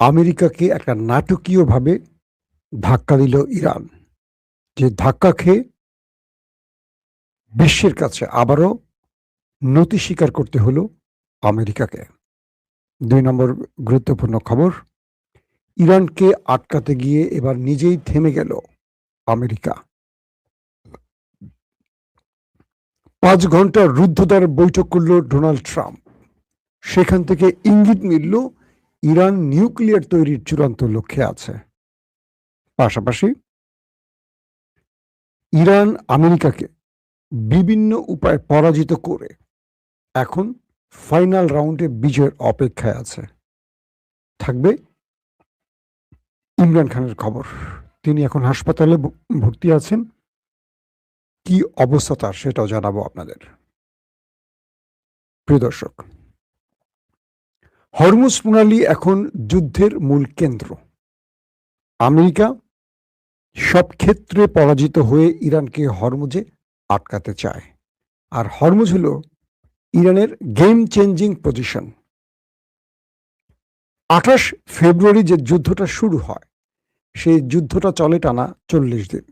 আমেরিকাকে একটা নাটকীয়ভাবে ধাক্কা দিল ইরান। যে ধাক্কা খেয়ে বিশ্বের কাছে আবারও নতি স্বীকার করতে হলো আমেরিকাকে। ২ নম্বর গুরুত্বপূর্ণ খবর, ইরানকে আটকাতে গিয়ে এবার নিজেই থেমে গেল আমেরিকা। ৫ ঘন্টার রুদ্ধদ্বার বৈঠক করল ডোনাল্ড ট্রাম্প। সেখান থেকে ইঙ্গিত মিলল ইরান নিউক্লিয়ার তৈরির চূড়ান্ত লক্ষ্যে আছে। পাশাপাশি ইরান আমেরিকাকে বিভিন্ন উপায়ে পরাজিত করে এখন ফাইনাল রাউন্ডে বিজয়ের অপেক্ষায় আছে। থাকবে ইমরান খানের খবর। তিনি এখন হাসপাতালে ভর্তি আছেন। কি অবস্থা তার সেটাও জানাবো আপনাদের। প্রিয় দর্শক, হরমুজ প্রণালী এখন যুদ্ধের মূল কেন্দ্র। আমেরিকা সব ক্ষেত্রে পরাজিত হয়ে ইরানকে হরমুজে আটকাতে চায়। আর হরমুজ হলো ইরানের গেম চেঞ্জিং পজিশন। ২৮ ফেব্রুয়ারি যে যুদ্ধটা শুরু হয়, সেই যুদ্ধটা চলে টানা ৪০ দিন।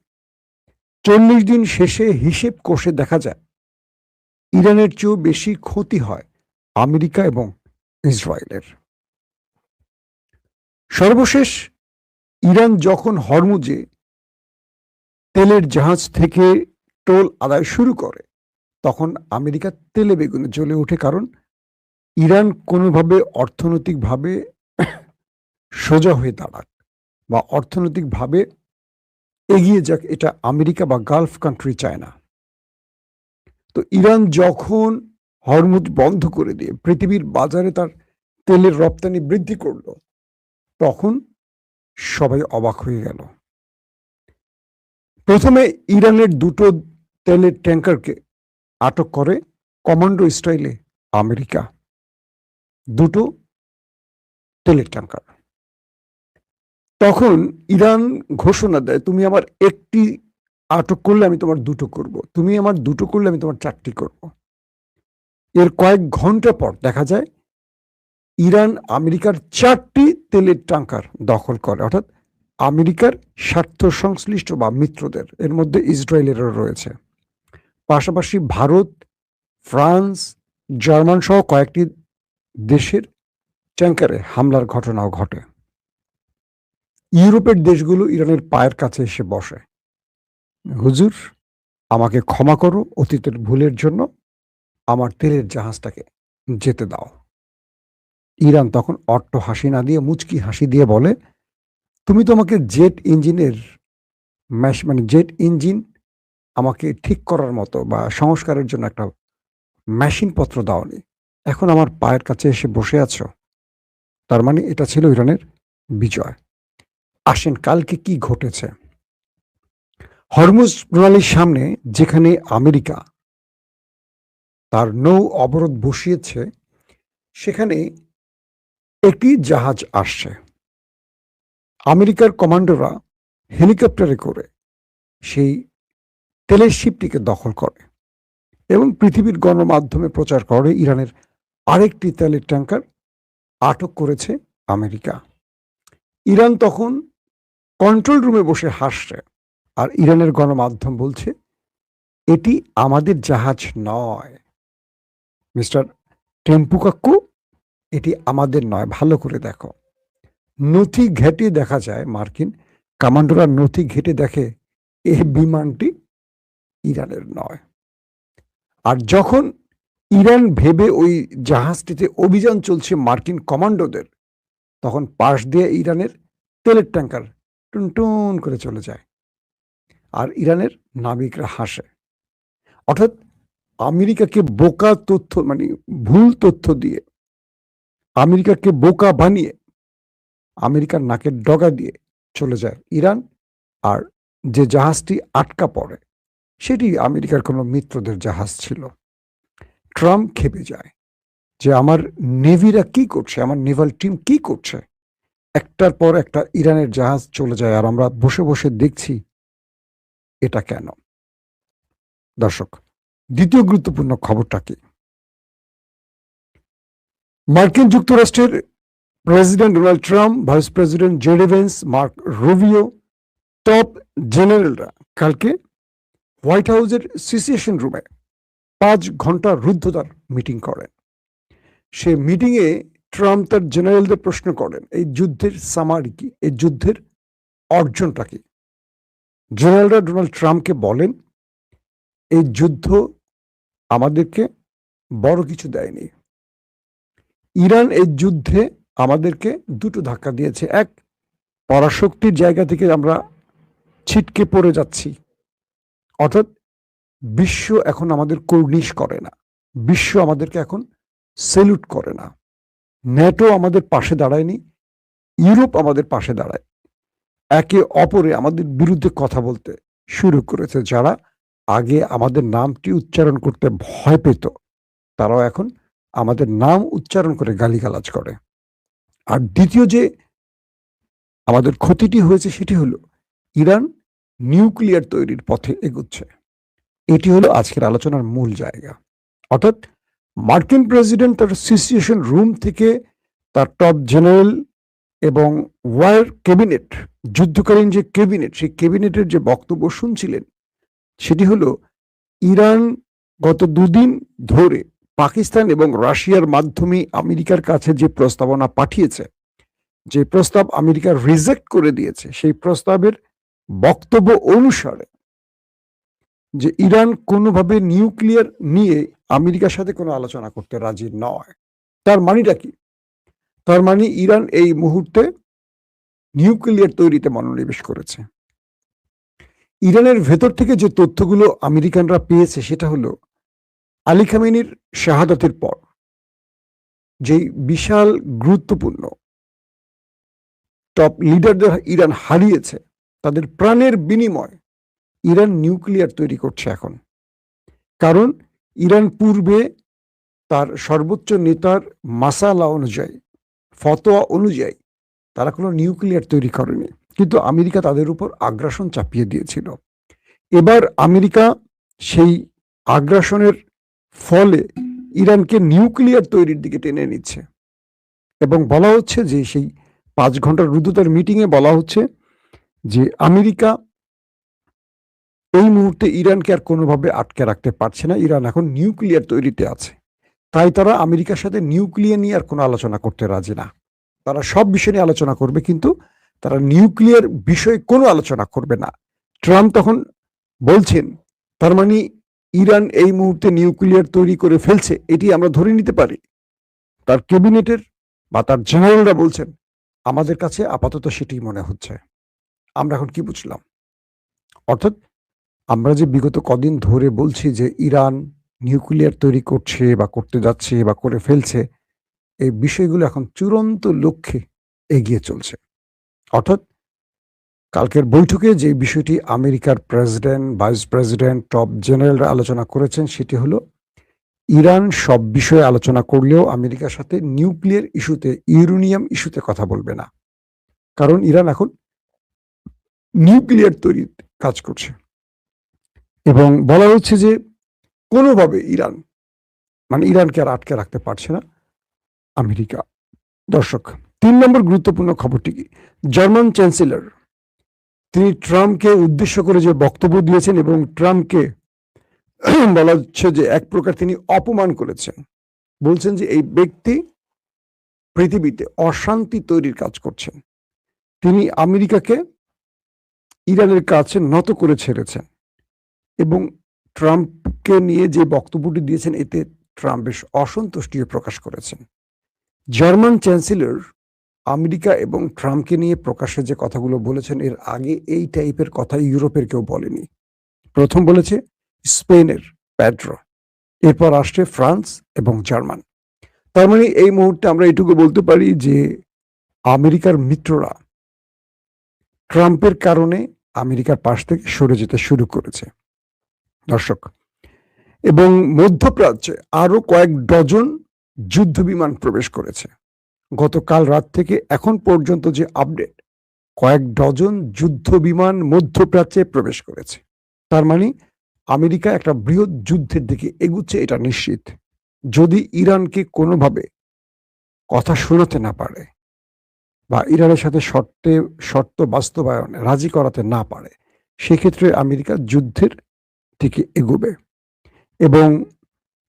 ৪০ দিন শেষে হিসেব কষে দেখা যায় ইরানের চেয়েও বেশি ক্ষতি হয় আমেরিকা এবং ইসরায়েলের। সর্বশেষ ইরান যখন হরমুজে তেলের জাহাজ থেকে টোল আদায় শুরু করে, তখন আমেরিকা তেলে বেগুনে জ্বলে ওঠে। কারণ ইরান কোনোভাবে অর্থনৈতিকভাবে সোজা হয়ে দাঁড়াক বা অর্থনৈতিকভাবে এগিয়ে যাক, এটা আমেরিকা বা গালফ কান্ট্রি চায় না। তো ইরান যখন হরমুজ বন্ধ করে দিয়ে পৃথিবীর বাজারে তার তেলের রপ্তানি বৃদ্ধি করলো, তখন সবাই অবাক হয়ে গেল। প্রথমে ইরানের দুটো তেলের ট্যাঙ্কারকে আটক করে কমান্ডো স্টাইলে আমেরিকা। দুটো তেলের ট্যাঙ্কার। তখন ইরান ঘোষণা দেয়, তুমি আমার একটি আটক করলে আমি তোমার দুটো করব, তুমি আমার দুটো করলে আমি তোমার চারটি করব। এর কয়েক ঘন্টা পর দেখা যায় ইরান আমেরিকার 4টি তেলের ট্যাঙ্কার দখল করে। অর্থাৎ আমেরিকার স্বার্থ সংশ্লিষ্ট বা মিত্রদের, এর মধ্যে ইসরায়েলেরও রয়েছে। পাশাপাশি ভারত, ফ্রান্স, জার্মান সহ কয়েকটি দেশের ট্যাঙ্কারে হামলার ঘটনাও ঘটে। ইউরোপের দেশগুলো ইরানের পায়ের কাছে এসে বসে, হুজুর আমাকে ক্ষমা করো অতীতের ভুলের জন্য, আমার তেলের জাহাজটাকে যেতে দাও। ইরান তখন অট্ট হাসি না দিয়ে মুচকি হাসি দিয়ে বলে, তুমি তো আমাকে জেট ইঞ্জিনের মানে জেট ইঞ্জিন আমাকে ঠিক করার মতো বা সংস্কারের জন্য একটা মেশিনপত্র দাওনি, এখন আমার পায়ের কাছে এসে বসে আছো। তার মানে এটা ছিল ইরানের বিজয়। আসেন কালকে কি ঘটেছে। হরমুজ প্রণালীর সামনে যেখানে আমেরিকা তার নৌ অবরোধ বসিয়েছে, সেখানে একটি জাহাজ আসছে। আমেরিকার কমান্ডোরা হেলিকপ্টারে করে সেই তেলের শিপটিকে দখল করে এবং পৃথিবীর গণমাধ্যমে প্রচার করে ইরানের আরেকটি তেলের ট্যাঙ্কার আটক করেছে আমেরিকা। ইরান তখন কন্ট্রোল রুমে বসে হাসছে, আর ইরানের গণমাধ্যম বলছে এটি আমাদের জাহাজ নয় মিস্টার টেম্পু কাক্কু, এটি আমাদের নয়, ভালো করে দেখো। নথি ঘেঁটে দেখা যায়, মার্কিন কমান্ডোরা নথি ঘেঁটে দেখে এই বিমানটি ইরানের নয়। আর যখন ইরান ভেবে ওই জাহাজটিতে অভিযান চলছে মার্কিন কমান্ডোদের, তখন পাশ দিয়ে ইরানের তেলের ট্যাঙ্কার টুনটুন করে চলে যায়, আর ইরানের নাবিকরা হাসে। অর্থাৎ আমেরিকাকে বোকা তথ্য, মানে ভুল তথ্য দিয়ে আমেরিকাকে বোকা বানিয়ে আমেরিকার নাকের ডগা দিয়ে চলে যায় ইরান। আর যে জাহাজটি আটকা পড়ে সেটি আমেরিকার কোনো মিত্রদের জাহাজ ছিল। ট্রাম্প খেপে যায় যে আমার নেভিরা কি করছে, আমার নেভাল টিম কি করছে। একটার পর একটা ইরানের জাহাজ চলে যায়, আর আমরা বসে বসে দেখছি এটা কেন। দর্শক, দ্বিতীয় গুরুত্বপূর্ণ খবরটা কি, মার্কিন যুক্তরাষ্ট্রের president Donald Trump, vice president JD Vance, Mark Rubio, top জেনারেলরা কালকে হোয়াইট হাউসের সিচুয়েশন রুমে 5 ঘন্টা রুদ্ধতার মিটিং করেন। সে মিটিংয়ে ট্রাম্প তার জেনারেলদের প্রশ্ন করেন, এই যুদ্ধের সামারি কি, এই যুদ্ধের অর্জনটা কি। জেনারেলরা ডোনাল্ড ট্রাম্পকে বলেন, এই যুদ্ধ আমাদেরকে বড় কিছু দেয়নি। ইরান এই যুদ্ধে আমাদেরকে দুটো ধাক্কা দিয়েছে। এক, পরাশক্তির জায়গা থেকে আমরা ছিটকে পড়ে যাচ্ছি, অর্থাৎ বিশ্ব এখন আমাদের কর্নিশ করে না, বিশ্ব আমাদেরকে এখন সেলুট করে না। ন্যাটো আমাদের পাশে দাঁড়ায়নি, ইউরোপ আমাদের পাশে দাঁড়ায়, একে অপরে আমাদের বিরুদ্ধে কথা বলতে শুরু করেছে। যারা আগে আমাদের নামটি উচ্চারণ করতে ভয় পেত, তারাও এখন আমাদের নাম উচ্চারণ করে গালিগালাজ করে। আর দ্বিতীয় যে আমাদের ক্ষতিটি হয়েছে সেটি হলো ইরান নিউক্লিয়ার তৈরির পথে এগুচ্ছে। এটি হলো আজকের আলোচনার মূল জায়গা। অর্থাৎ মার্কিন প্রেসিডেন্ট তার সিচুয়েশন রুম থেকে তার টপ জেনারেল এবং ওয়ার ক্যাবিনেট, যুদ্ধকালীন যে ক্যাবিনেট, সেই ক্যাবিনেটের যে বক্তব্য শুনছিলেন সেটি হলো ইরান গত দুদিন ধরে পাকিস্তান এবং রাশিয়ার মাধ্যমে আমেরিকার কাছে যে প্রস্তাবনা পাঠিয়েছে, যে প্রস্তাব আমেরিকা রিজেক্ট করে দিয়েছে, সেই প্রস্তাবের বক্তব্য অনুসারে যে ইরান কোনোভাবে নিউক্লিয়ার নিয়ে আমেরিকার সাথে কোনো আলোচনা করতে রাজি নয়। তার মানেটা কি? তার মানে ইরান এই মুহূর্তে নিউক্লিয়ার তৈরিতে মনোনিবেশ করেছে। ইরানের ভেতর থেকে যে তথ্যগুলো আমেরিকানরা পেয়েছে সেটা হলো আলী খামেনির শাহাদাতের পর যেই বিশাল গুরুত্বপূর্ণ টপ লিডারদের ইরান হারিয়েছে, তাদের প্রাণের বিনিময় ইরান নিউক্লিয়ার তৈরি করছে এখন। কারণ ইরান পূর্বে তার সর্বোচ্চ নেতার মাসালা অনুযায়ী, ফতোয়া অনুযায়ী তারা কোনো নিউক্লিয়ার তৈরি করেনি, কিন্তু আমেরিকা তাদের উপর আগ্রাসন চাপিয়ে দিয়েছিল। এবার আমেরিকা সেই আগ্রাসনের ফলে ইরানকে নিউক্লিয়ার তৈরির দিকে টেনে নিচ্ছে এবং বলা হচ্ছে যে সেই 5 ঘন্টার রুদ্ধতার মিটিংয়ে বলা হচ্ছে যে আমেরিকা এই মুহূর্তে ইরানকে আর কোনোভাবে আটকে রাখতে পারছে না। ইরান এখন নিউক্লিয়ার তৈরিতে আছে, তাই তারা আমেরিকার সাথে নিউক্লিয়ার নিয়ে আর কোনো আলোচনা করতে রাজি না। তারা সব বিষয় নিয়ে আলোচনা করবে, কিন্তু তারা নিউক্লিয়ার বিষয়ে কোনো আলোচনা করবে না। ট্রাম্প তখন বলছেন, তার মানে ইরান এই মুহূর্তে নিউক্লিয়ার তৈরি করে ফেলছে, এটি আমরা ধরে নিতে পারি। তার ক্যাবিনেটের বা তার জেনারেলরা বলছেন, আমাদের কাছে আপাতত সেটি মনে হচ্ছে। আমরা এখন কি বুঝলাম? অর্থাৎ আমরা যে বিগত কদিন ধরে বলছি যে ইরান নিউক্লিয়ার তৈরি করছে বা করতে যাচ্ছে বা করে ফেলছে, এই বিষয়গুলো এখন চূড়ান্ত লক্ষ্যে এগিয়ে চলছে। অর্থাৎ কালকের বৈঠকে যে বিষয়টি আমেরিকার প্রেসিডেন্ট, ভাইস প্রেসিডেন্ট, টপ জেনারেলরা আলোচনা করেছেন সেটি হলো ইরান সব বিষয়ে আলোচনা করলেও আমেরিকার সাথে নিউক্লিয়ার ইস্যুতে, ইউরেনিয়াম ইস্যুতে কথা বলবে না। কারণ ইরান এখন নিউক্লিয়ার তৈরির কাজ করছে এবং বলা হচ্ছে যে কোনোভাবে ইরান, মানে ইরানকে আর আটকে রাখতে পারছে না আমেরিকা। দর্শক, 3 নম্বর গুরুত্বপূর্ণ খবরটি কি? জার্মান চ্যান্সেলর তিনি ট্রাম্পকে উদ্দেশ্য করে যে বক্তব্য দিয়েছেন এবং ট্রাম্পকে বলা হচ্ছে যে এক প্রকার তিনি অপমান করেছেন। বলছেন যে এই ব্যক্তি পৃথিবীতে অশান্তি তৈরির কাজ করছেন। তিনি আমেরিকাকে ইরানের কাছে নত করে ছেড়েছেন এবং ট্রাম্পকে নিয়ে যে বক্তব্যটি দিয়েছেন এতে ট্রাম্প বেশ অসন্তুষ্টিও প্রকাশ করেছেন। জার্মান চ্যান্সেলর আমেরিকা এবং ট্রাম্পকে নিয়ে প্রকাশ্যে যে কথাগুলো বলেছেন, এর আগে এই টাইপের কথা ইউরোপের কেউ বলেনি। প্রথম বলেছে স্পেনের প্যাড্রো, এরপর আসছে ফ্রান্স এবং জার্মান। তার মানে এই মুহূর্তে আমরা এটুকু বলতে পারি যে আমেরিকার মিত্ররা ট্রাম্পের কারণে আমেরিকার পাশ থেকে সরে যেতে শুরু করেছে। দর্শক, এবং মধ্যপ্রাচ্যে আরো কয়েক ডজন যুদ্ধ বিমান প্রবেশ করেছে। গতকাল রাত থেকে এখন পর্যন্ত যে আপডেট, কয়েক ডজন যুদ্ধ বিমান মধ্যপ্রাচ্যে প্রবেশ করেছে। তার মানে আমেরিকা একটা বৃহৎ যুদ্ধের দিকে এগুচ্ছে, এটা নিশ্চিত। যদি ইরানকে কোনোভাবে কথা শোনাতে না পারে, বা ইরানের সাথে শর্ত বাস্তবায়নে রাজি করাতে না পারে, সেক্ষেত্রে আমেরিকা যুদ্ধের দিকে এগোবে। এবং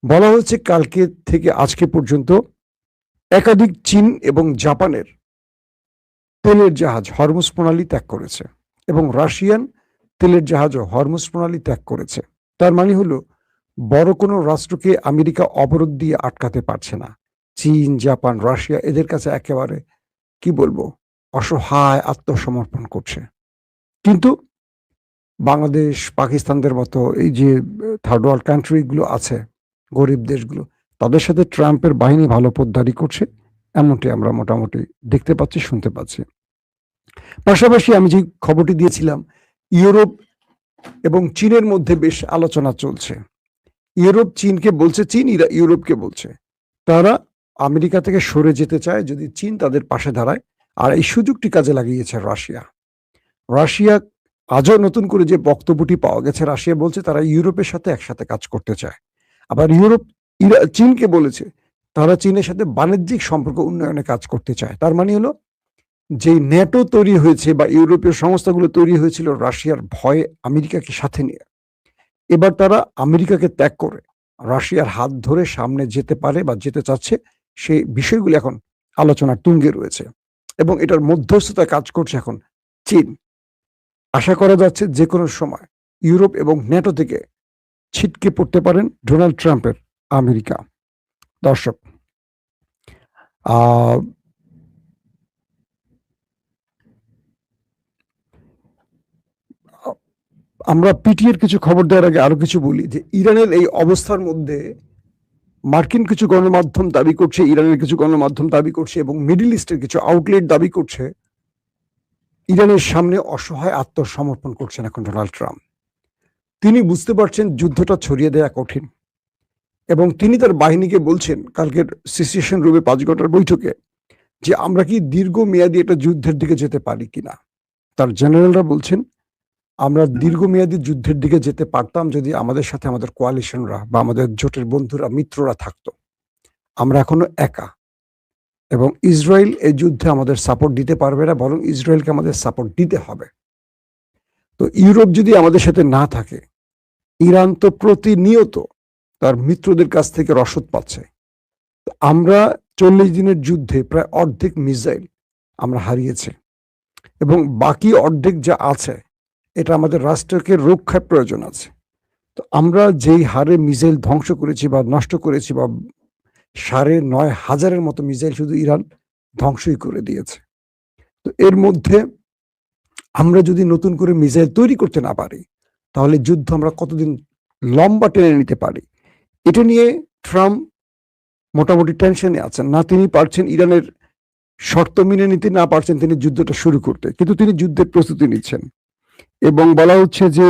বলা হচ্ছে কালকে থেকে আজকে পর্যন্ত একাধিক চীন এবং জাপানের তেলের জাহাজ হরমুজ প্রণালী ত্যাগ করেছে এবং রাশিয়ান তেলের জাহাজও হরমুজ প্রণালী ত্যাগ করেছে। তার মানে হলো বড় কোনো রাষ্ট্রকে আমেরিকা অবরোধ দিয়ে আটকাতে পারছে না। চীন, জাপান, রাশিয়া এদের কাছে একেবারে কি বলবো অসহায় আত্মসমর্পণ করছে। কিন্তু বাংলাদেশ, পাকিস্তানদের মতো এই যে থার্ড ওয়ার্ল্ড কান্ট্রি গুলো আছে, গরিব দেশগুলো, তাদের সাথে ট্রাম্পের বাহিনী ভালো পোদ্দারি করছে, এমনটি আমরা মোটামুটি দেখতে পাচ্ছি, শুনতে পাচ্ছি। পাশাপাশি আমি যে খবরটি দিয়েছিলাম, ইউরোপ এবং চীনের মধ্যে বেশ আলোচনা চলছে। ইউরোপ চীনকে বলছে, চীন ইউরোপকে বলছে তারা আমেরিকা থেকে সরে যেতে চায় যদি চীন তাদের পাশে দাঁড়ায়। আর এই সুযোগটি কাজে লাগিয়েছে রাশিয়া। রাশিয়া আজও নতুন করে যে বক্তব্যটি পাওয়া গেছে, রাশিয়া বলছে তারা ইউরোপের সাথে একসাথে কাজ করতে চায়। আবার ইউরোপ চীনকে বলেছে তারা চীনের সাথে বাণিজ্যিক সম্পর্ক উন্নয়নে কাজ করতে চায়। তার মানে হলো যে ন্যাটো তৈরি হয়েছে বা ইউরোপীয় সংস্থাগুলো তৈরি হয়েছিল রাশিয়ার ভয়ে আমেরিকাকে সাথে নিয়ে, এবার তারা আমেরিকাকে ত্যাগ করে রাশিয়ার হাত ধরে সামনে যেতে পারে বা যেতে চাচ্ছে। সেই বিষয়গুলো এখন আলোচনার তুঙ্গে রয়েছে এবং এটার মধ্যস্থতায় কাজ করছে এখন চীন। আশা করা যাচ্ছে যে কোনো সময় ইউরোপ এবং ন্যাটো থেকে ছিটকে পড়তে পারেন ডোনাল্ড ট্রাম্পের আমেরিকা। দর্শক, আহ আমরা পিটিএর কিছু খবর দেওয়ার আগে আরো কিছু বলি যে ইরানের এই অবস্থার মধ্যে মার্কিন কিছু গণমাধ্যম দাবি করছে, ইরানের কিছু গণমাধ্যম দাবি করছে এবং মিডল ইস্টের কিছু আউটলেট দাবি করছে ইরানের সামনে অসহায় আত্মসমর্পণ করছেন এখন ডোনাল্ড ট্রাম্প। তিনি বুঝতে পারছেন যুদ্ধটা ছড়িয়ে দেওয়া কঠিন এবং তিনি তার বাহিনীকে বলছেন কালকের সিচুয়েশন রুমে 5 ঘন্টার বৈঠকে যে আমরা কি দীর্ঘমেয়াদী একটা যুদ্ধের দিকে যেতে পারি কিনা। তার জেনারেলরা বলছেন আমরা দীর্ঘমেয়াদী যুদ্ধের দিকে যেতে পারতাম যদি আমাদের সাথে আমাদের কোয়ালিশনরা বা আমাদের জোটের বন্ধুরা, মিত্ররা থাকতো। আমরা এখনো একা এবং ইসরায়েল এই যুদ্ধে আমাদের সাপোর্ট দিতে পারবে না, বরং ইসরায়েলকে আমাদের সাপোর্ট দিতে হবে। তো ইউরোপ যদি আমাদের সাথে না থাকে, ইরান তো প্রতিনিয়ত তার মিত্রদের কাছ থেকে রসদ পাচ্ছে। আমরা 40 দিনের যুদ্ধে প্রায় অর্ধেক মিসাইল আমরা হারিয়েছি এবং বাকি অর্ধেক যা আছে এটা আমাদের রাষ্ট্রকে রক্ষার প্রয়োজন আছে। তো আমরা যেই হারে মিসাইল ধ্বংস করেছি বা নষ্ট করেছি বা 9,500-এর মতো মিসাইল শুধু ইরান ধ্বংসই করে দিয়েছে। তো এর মধ্যে আমরা যদি নতুন করে মিসাইল তৈরি করতে না পারি, তাহলে যুদ্ধ আমরা কতদিন লম্বা টেনে নিতে পারি। এটা নিয়ে ট্রাম্প মোটামুটি টেনশনে আছেন। না তিনি পারছেন ইরানের শর্ত মেনে নিতে, না পারছেন তিনি যুদ্ধটা শুরু করতে। কিন্তু তিনি যুদ্ধের প্রস্তুতি নিচ্ছেন এবং বলা হচ্ছে যে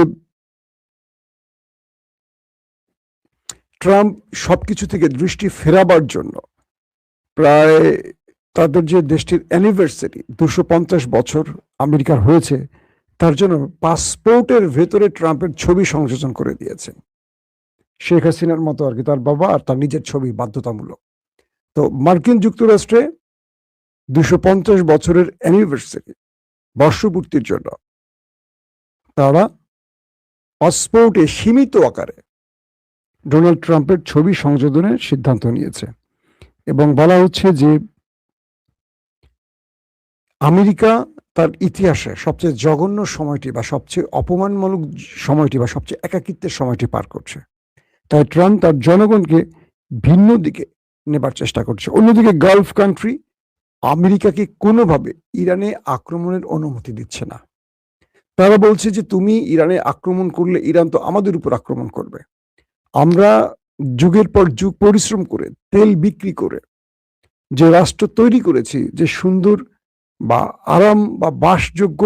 ট্রাম্প সবকিছু থেকে দৃষ্টি ফেরাবার জন্য প্রায় তাদের যে দেশটির অ্যানিভার্সারি 250 বছর আমেরিকার হয়েছে, তার জন্য পাসপোর্টের ভেতরে ট্রাম্পের ছবি সংযোজন করে দিয়েছেন। শেখ হাসিনার মতো আর কি, তার বাবা আর তার নিজের ছবি বাধ্যতামূলক। তো মার্কিন যুক্তরাষ্ট্রে 250 বছরের অ্যানিভার্সারি বর্ষপূর্তির জন্য তারা পাসপোর্টে সীমিত আকারে ডোনাল্ড ট্রাম্পের ছবি সংযোজনের সিদ্ধান্ত নিয়েছে এবং বলা হচ্ছে যে আমেরিকা তার ইতিহাসে সবচেয়ে জঘন্য সময়টি বা সবচেয়ে অপমানমূলক সময়টি বা সবচেয়ে একাকিত্বের সময়টি পার করছে। তাই ট্রাম্প তার জনগণকে ভিন্ন দিকে নেবার চেষ্টা করছে। অন্যদিকে গালফ কান্ট্রি আমেরিকাকে কোনোভাবে ইরানে আক্রমণের অনুমতি দিচ্ছে না। তারা বলছে যে তুমি ইরানে আক্রমণ করলে ইরান তো আমাদের উপর আক্রমণ করবে। আমরা যুগের পর যুগ পরিশ্রম করে তেল বিক্রি করে যে রাষ্ট্র তৈরি করেছি, যে সুন্দর বা আরাম বা বাসযোগ্য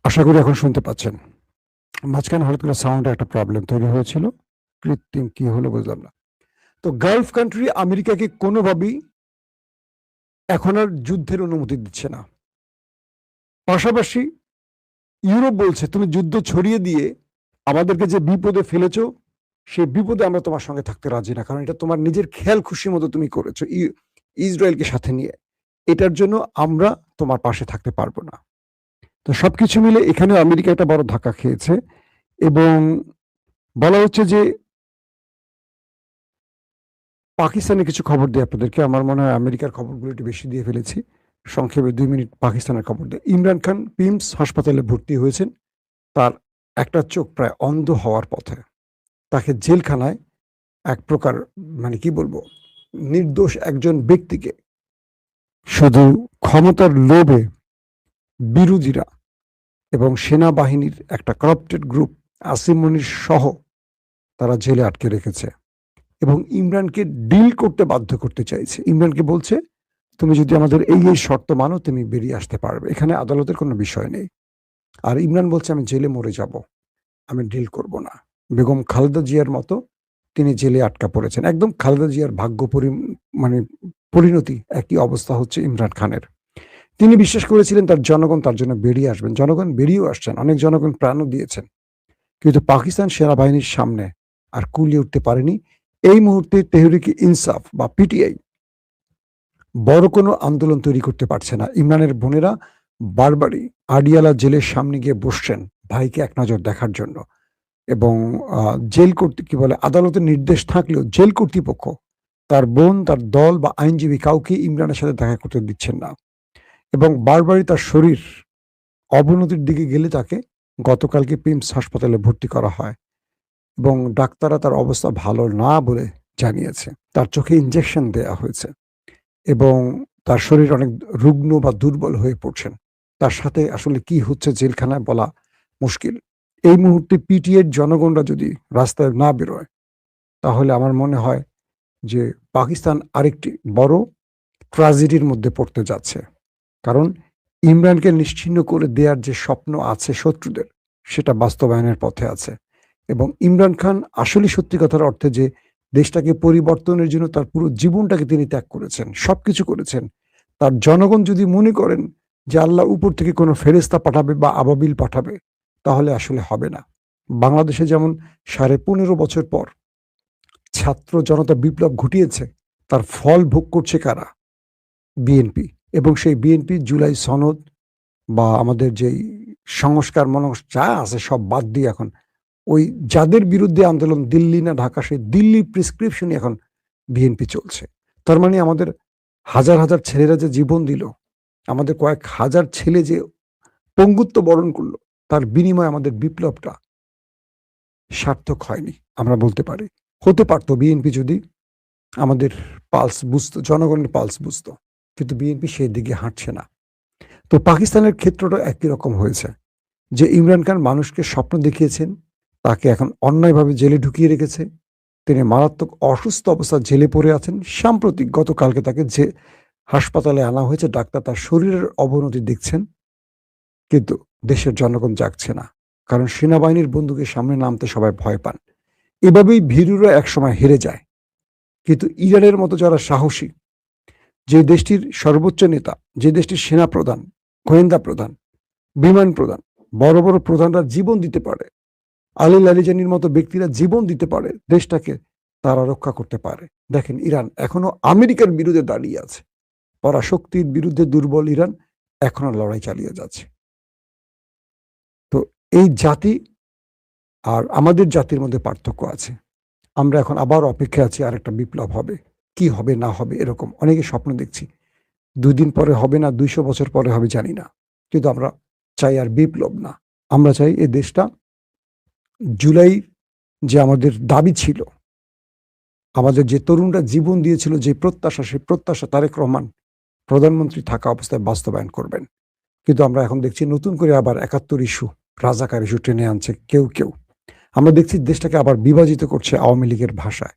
আশা করি এখন শুনতে পাচ্ছেন। মাঝখানে হঠাৎ করে সাউন্ডে একটা প্রবলেম তৈরি হয়েছিল। কৃত্রিম কি হলো বুঝলাম না। তো গালফ কান্ট্রি আমেরিকাকে কোনোভাবেই এখন আর যুদ্ধের অনুমতি দিচ্ছে না। পাশাপাশি ইউরোপ বলছে, তুমি যুদ্ধ ছড়িয়ে দিয়ে আমাদেরকে যে বিপদে ফেলেছো, সেই বিপদে আমরা তোমার সঙ্গে থাকতে রাজি না। কারণ এটা তোমার নিজের খেয়াল খুশির মতো তুমি করেছো ইসরায়েলকে সাথে নিয়ে। এটার জন্য আমরা তোমার পাশে থাকতে পারবো না। তো সবকিছু মিলে এখানে আমেরিকা একটা বড় ধাক্কা খেয়েছে এবং বলা হচ্ছে যে পাকিস্তানের কিছু খবর দিই আপনাদেরকে। আমার মনে হয় আমেরিকার খবরগুলো একটু বেশি দিয়ে ফেলেছি। সংক্ষেপে ২ মিনিট পাকিস্তানের খবর দেই। ইমরান খান পিমস হাসপাতালে ভর্তি হয়েছেন। তার একটা চোখ প্রায় অন্ধ হওয়ার পথে। তাকে জেলখানায় এক প্রকার মানে কি বলবো, নির্দোষ একজন ব্যক্তিকে শুধু ক্ষমতার লোভে বিরোধীরা এবং সেনাবাহিনীর একটা করাপ্টেড গ্রুপ আসিম মনির সহ তারা জেলে আটকে রেখেছে এবং ইমরানকে ডিল করতে বাধ্য করতে চাইছে। ইমরানকে বলছে, তুমি যদি আমাদের এই শর্ত মানো তুমি বেরিয়ে আসতে পারবে, এখানে আদালতের কোনো বিষয় নেই। আর ইমরান বলছে, আমি জেলে মরে যাব, আমি ডিল করব না। বেগম খালেদা জিয়ার মতো তিনি জেলে আটকা পড়েছেন। একদম খালেদা জিয়ার ভাগ্য মানে পরিণতি একই অবস্থা হচ্ছে ইমরান খানের। তিনি বিশ্বাস করেছিলেন তার জনগণ তার জন্য বেরিয়ে আসবেন। জনগণ বেরিয়েও আসছেন, অনেক জনগণ প্রাণও দিয়েছেন। কিন্তু পাকিস্তান সেনাবাহিনীর সামনে আর কুলিয়ে উঠতে পারেনি। এই মুহূর্তে তেহরিকে ইনসাফ বা পিটিআই বড় কোনো আন্দোলন তৈরি করতে পারছে না। ইমরানের বোনেরা বারবারই আডিয়ালা জেলের সামনে গিয়ে বসছেন ভাইকে এক নজর দেখার জন্য এবং জেল কি বলে, আদালতের নির্দেশ থাকলেও জেল কর্তৃপক্ষ তার বোন, তার দল বা আইনজীবী কাউকে ইমরানের সাথে দেখা করতে দিচ্ছেন না এবং বারবারই তার শরীর অবনতির দিকে গেলে তাকে গতকালকে পিমস হাসপাতালে ভর্তি করা হয় এবং ডাক্তাররা তার অবস্থা ভালো না বলে জানিয়েছে। তার চোখে ইনজেকশন দেয়া হয়েছে এবং তার শরীর অনেক রুগ্ন বা দুর্বল হয়ে পড়ছেন। তার সাথে আসলে কি হচ্ছে জেলখানায় বলা মুশকিল। এই মুহূর্তে পিটিএর জনগণরা যদি রাস্তায় না বেরোয়, তাহলে আমার মনে হয় যে পাকিস্তান আরেকটি বড় ট্র্যাজেডির মধ্যে পড়তে যাচ্ছে। কারণ ইমরানকে নিশ্চিহ্ন করে দেওয়ার যে স্বপ্ন আছে শত্রুদের, সেটা বাস্তবায়নের পথে আছে এবং ইমরান খান আসলে সত্যি কথার অর্থে যে দেশটাকে পরিবর্তনের জন্য তার পুরো জীবনটাকে তিনি ত্যাগ করেছেন, সবকিছু করেছেন। তার জনগণ যদি মনে করেন যে আল্লাহ উপর থেকে কোনো ফেরেস্তা পাঠাবে বা আবাবিল পাঠাবে, তাহলে আসলে হবে না। বাংলাদেশে যেমন ১৫.৫ বছর পর ছাত্র জনতা বিপ্লব ঘটিয়েছে, তার ফল ভোগ করছে কারা? বিএনপি। এবং সেই বিএনপি জুলাই সনদ বা আমাদের যেই সংস্কার যা আছে সব বাদ দিয়ে এখন ওই যাদের বিরুদ্ধে আন্দোলন দিল্লি না ঢাকা, সেই দিল্লির প্রেসক্রিপশনই এখন বিএনপি চলছে। তার মানে আমাদের হাজার হাজার ছেলেরা যে জীবন দিল, আমাদের কয়েক হাজার ছেলে যে পঙ্গুত্ব বরণ করলো, তার বিনিময়ে আমাদের বিপ্লবটা সার্থক হয়নি আমরা বলতে পারি। হতে পারতো বিএনপি যদি আমাদের পালস বুঝতো, জনগণের পালস বুঝতো, কিন্তু বিএনপি সেই দিকে হাঁটছে না। তো পাকিস্তানের ক্ষেত্রটা একই রকম হয়েছে যে ইমরান খান মানুষকে স্বপ্ন দেখিয়েছেন, তাকে এখন অন্যায়ভাবে জেলে ঢুকিয়ে রেখেছে। তিনি মারাত্মক অসুস্থ অবস্থায় জেলে পড়ে আছেন। সাম্প্রতিক গতকালকে তাকে যে হাসপাতালে আনা হয়েছে, ডাক্তার তার শরীরের অবনতি দেখছেন, কিন্তু দেশের জনগণ জাগছে না। কারণ সেনাবাহিনীর বন্দুকের সামনে নামতে সবাই ভয় পান। এভাবেই ভীরুরা একসময় হেরে যায়। কিন্তু ইরানের মতো যারা সাহসী, যে দেশটির সর্বোচ্চ নেতা, যে দেশটির সেনা প্রধান, গোয়েন্দা প্রধান, বিমান প্রধান, বড় বড় প্রধানরা জীবন দিতে পারে, আলী লালিজানির মতো ব্যক্তিরা জীবন দিতে পারে, দেশটাকে তারা রক্ষা করতে পারে। দেখেন ইরান এখনো আমেরিকার বিরুদ্ধে দাঁড়িয়ে আছে। পরাশক্তির বিরুদ্ধে দুর্বল ইরান এখনো লড়াই চালিয়ে যাচ্ছে। তো এই জাতি আর আমাদের জাতির মধ্যে পার্থক্য আছে। আমরা এখন আবার অপেক্ষায় আছি আরেকটা বিপ্লব হবে। কি হবে না হবে এরকম অনেকে স্বপ্ন দেখছি। ২ দিন পরে হবে না, ২০০ বছর পরে হবে জানি না। কিন্তু আমরা চাই আর বিপ্লব না। আমরা চাই এই দেশটা জুলাই যে আমাদের দাবি ছিল, আমাদের যে তরুণরা জীবন দিয়েছিল যে প্রত্যাশা, সেই প্রত্যাশা তারেক রহমান প্রধানমন্ত্রী থাকা অবস্থায় বাস্তবায়ন করবেন। কিন্তু আমরা এখন দেখছি নতুন করে আবার ৭১ ইস্যু, রাজাকার ইস্যু টেনে আনছে কেউ। আমরা দেখছি দেশটাকে আবার বিভাজিত করছে আওয়ামী লীগের ভাষায়।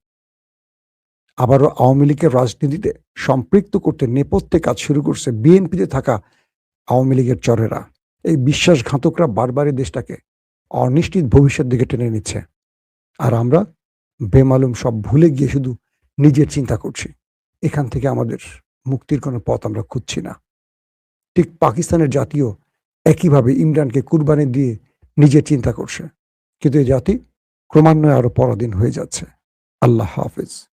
আবারও আওয়ামী লীগের রাজনীতিতে সম্পৃক্ত করতে নেপথ্যে কাজ শুরু করছে বিএনপিতে থাকা আওয়ামী লীগের চরেরা। এই বিশ্বাসঘাতকরা বারবারই দেশটাকে অনিশ্চিত ভবিষ্যৎ দিকে টেনে নিচ্ছে। আর আমরা বেমালুম সব ভুলে গিয়ে শুধু নিজের চিন্তা করছি। এখান থেকে আমাদের মুক্তির কোনো পথ আমরা খুঁজছি না। ঠিক পাকিস্তানের জাতিও একইভাবে ইমরানকে কুরবানি দিয়ে নিজের চিন্তা করছে। কিন্তু এই জাতি ক্রমান্বয়ে আরো পরাধীন হয়ে যাচ্ছে। আল্লাহ হাফেজ।